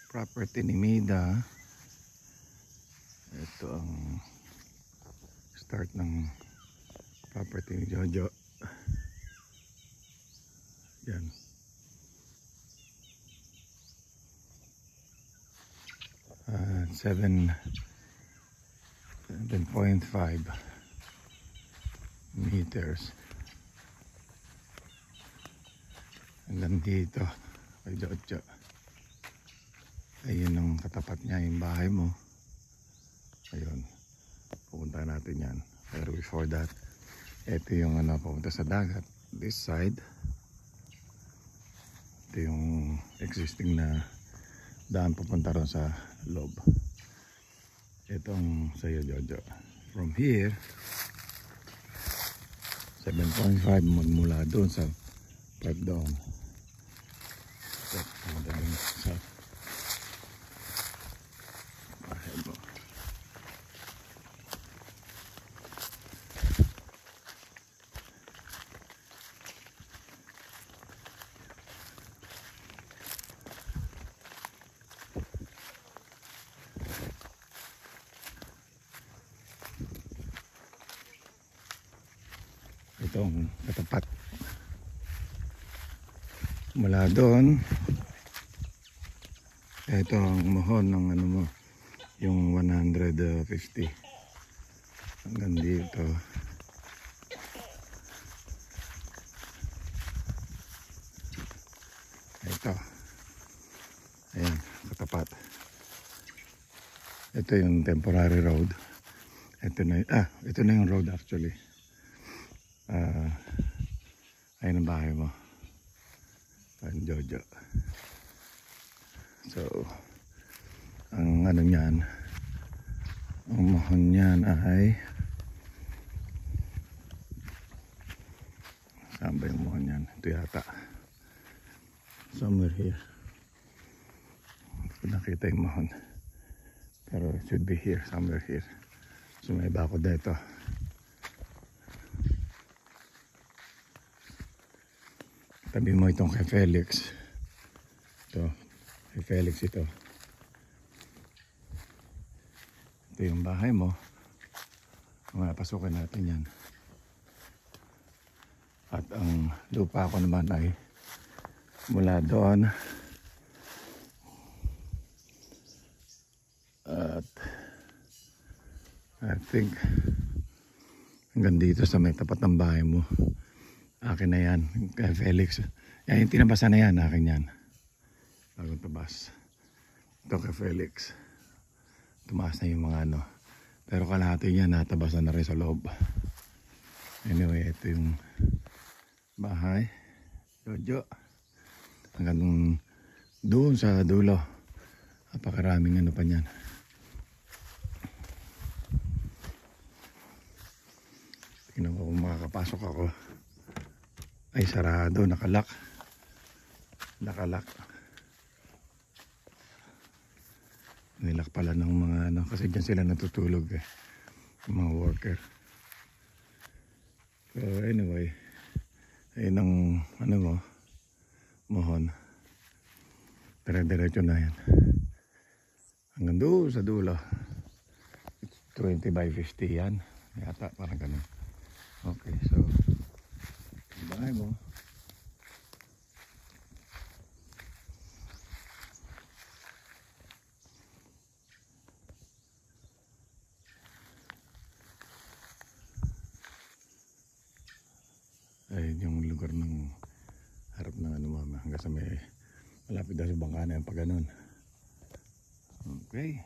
property ni Mida. Ito ang start ng property ni Jojo. Yan. Uh, 7.5 meters. Hanggang dito kay Jojo. Ayun ang katapat niya, yung bahay mo. Ayun, pupunta natin yan. Pero before that, ito yung pupunta sa dagat. This side, ito yung existing na daan pupunta ron sa loob. Ito ang sa'yo, Jojo. From here, 7.5 mula doon sa part doon. Ito, pumunta doon sa bahay mo. Itong katapat mula doon. Ito ang mohon ng mo, yung 150 hanggang dito. Ito, ayan, katapat. Ito yung temporary road. Ito na yung road actually. Ayun ang bahay mo, ang Jojo. So ang niyan, ang mohon niyan ay, saan ba yung mohon niyan? Ito yata, somewhere here. Hindi ko nakita yung mohon, pero it should be here, somewhere here. So may bakod dito. Tabi mo itong kay Felix. Ito, kay Felix ito. Ito yung bahay mo. Pasukin natin yan. At ang lupa ko naman ay mula doon. At I think hanggang dito sa may tapat ng bahay mo. Akin na yan, kay Felix. Yan, yung tinabasa na yan, akin yan. Bagong tabas. Ito kay Felix. Tumaas na yung mga pero kalahati niya natabasan na rin sa loob. Anyway, ito yung bahay Jojo. Hanggang doon sa dulo. Napakaraming pa niyan. Tingnan ko kung makakapasok ako. Ay, sarado, nakalak. Nilak pala ng mga kasi dyan sila natutulog yung mga worker. So anyway, ayun ang mo, mohon. Dire-diretso na yan hanggang doon sa dulo. It's 20 by 50 yan yata, parang ganun. Okay, so bahay mo. Ayun yung lugar ng harap ng mama. Hanggang sa may malapit daw sa bangka na yung pag ganun. Okay.